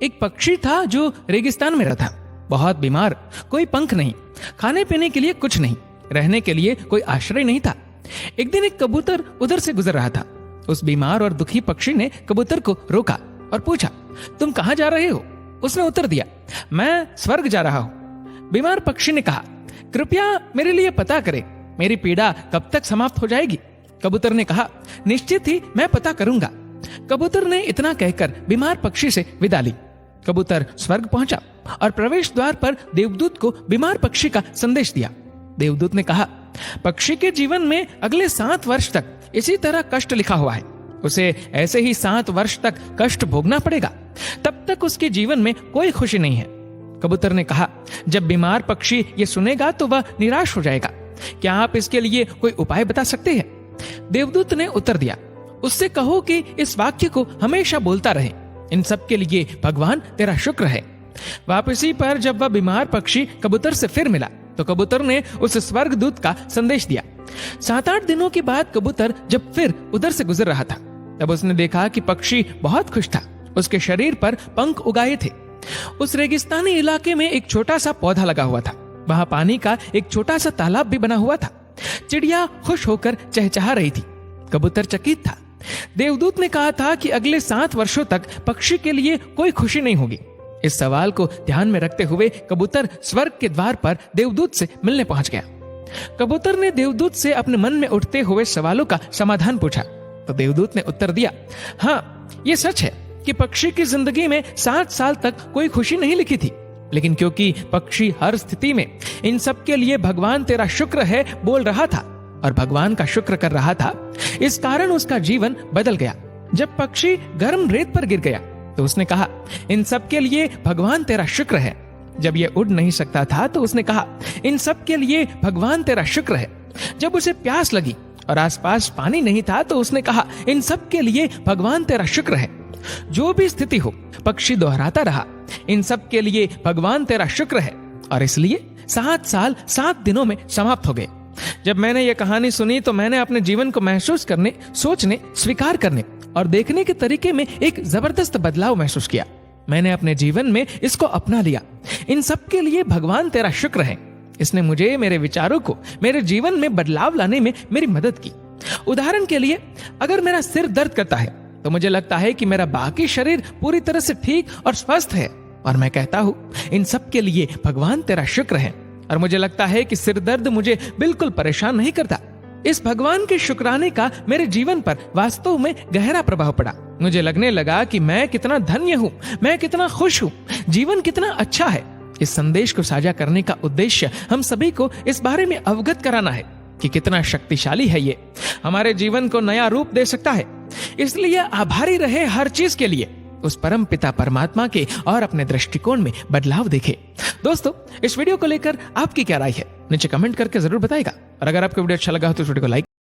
एक पक्षी था जो रेगिस्तान में रहता, बहुत बीमार, कोई पंख नहीं, खाने पीने के लिए कुछ नहीं, रहने के लिए कोई आश्रय नहीं था। एक दिन एक कबूतर उधर से गुजर रहा था। उस बीमार और दुखी पक्षी ने कबूतर को रोका और पूछा, तुम कहाँ जा रहे हो? उसने उत्तर दिया, मैं स्वर्ग जा रहा हूं। बीमार पक्षी ने कहा, कृपया मेरे लिए पता करें, मेरी पीड़ा कब तक समाप्त हो जाएगी? कबूतर ने कहा, निश्चित ही मैं पता करूंगा। कबूतर ने इतना कहकर बीमार पक्षी से विदा ली। कबूतर स्वर्ग पहुंचा और प्रवेश द्वार पर देवदूत को बीमार पक्षी का संदेश दिया। देवदूत ने कहा, पक्षी के जीवन में अगले 7 वर्ष तक इसी तरह कष्ट लिखा हुआ है, उसे ऐसे ही 7 वर्ष तक कष्ट भोगना पड़ेगा, तब तक उसके जीवन में कोई खुशी नहीं है। कबूतर ने कहा, जब बीमार पक्षी ये सुनेगा तो वह निराश हो जाएगा, क्या आप इसके लिए कोई उपाय बता सकते हैं? देवदूत ने उत्तर दिया, उससे कहो कि इस वाक्य को हमेशा बोलता रहे, इन सब के लिए भगवान तेरा शुक्र है। वापसी पर जब वह बीमार पक्षी कबूतर से फिर मिला तो कबूतर ने उस स्वर्गदूत का संदेश दिया। 7-8 दिनों के बाद कबूतर जब फिर उधर से गुजर रहा था, तब उसने देखा कि पक्षी बहुत खुश था, उसके शरीर पर पंख उगाए थे। उस रेगिस्तानी इलाके में एक छोटा सा पौधा लगा हुआ था, वहां पानी का एक छोटा सा तालाब भी बना हुआ था। चिड़िया खुश होकर चहचहा रही थी, कबूतर चकित था। देवदूत ने कहा था कि अगले 7 वर्षों तक पक्षी के लिए कोई खुशी नहीं होगी। इस सवाल को ध्यान में रखते हुए कबूतर स्वर्ग के द्वार पर देवदूत से मिलने पहुंच गया। कबूतर ने देवदूत से अपने मन में उठते हुए सवालों का समाधान पूछा तो देवदूत ने उत्तर दिया, हाँ, ये सच है कि पक्षी की जिंदगी में 7 साल तक कोई खुशी नहीं लिखी थी, लेकिन क्योंकि पक्षी हर स्थिति में इन सब के लिए भगवान तेरा शुक्र है बोल रहा था और भगवान का शुक्र कर रहा था, इस कारण उसका जीवन बदल गया। जब पक्षी गर्म रेत पर गिर गया तो उसने कहा, इन सब के लिए भगवान तेरा शुक्र है। जब ये उड़ नहीं सकता था तो उसने कहा, इन सब के लिए भगवान तेरा शुक्र है। जब उसे प्यास लगी और आसपास पानी नहीं था तो उसने कहा, इन सब के लिए भगवान तेरा शुक्र है। जो भी स्थिति हो, पक्षी दोहराता रहा, इन सब के लिए भगवान तेरा शुक्र है, और इसलिए 7 साल 7 दिनों में समाप्त हो गए। जब मैंने ये कहानी सुनी तो मैंने अपने जीवन को महसूस करने, सोचने, स्वीकार करने और देखने के तरीके में एक जबरदस्त बदलाव महसूस किया। मैंने अपने जीवन में इसको अपना लिया। इन सब के लिए भगवान तेरा शुक्र है। इसने मुझे, मेरे विचारों को, मेरे जीवन में बदलाव लाने में मेरी मदद की। उदाहरण के लिए, अगर मेरा सिर दर्द करता है तो मुझे लगता है कि मेरा बाकी शरीर पूरी तरह से ठीक और स्वस्थ है, और मैं कहता हूँ, इन सब के लिए भगवान तेरा शुक्र है। और मुझे लगता है कि सिर दर्द मुझे बिल्कुल परेशान नहीं करता। इस भगवान के शुक्राने का मेरे जीवन पर वास्तव में गहरा प्रभाव पड़ा। मुझे लगने लगा कि मैं कितना धन्य हूँ, मैं कितना खुश हूँ, जीवन कितना अच्छा है। इस संदेश को साझा करने का उद्देश्य हम सभी को इस बारे में अवगत कराना है कि कितना शक्तिशाली है ये, हमारे जीवन को नया रूप दे सकता है। इसलिए आभारी रहे हर चीज के लिए, उस परम पिता परमात्मा के, और अपने दृष्टिकोण में बदलाव देखे। दोस्तों, इस वीडियो को लेकर आपकी क्या राय है नीचे कमेंट करके जरूर बताइएगा। और अगर आपको वीडियो अच्छा लगा हो तो इस वीडियो को लाइक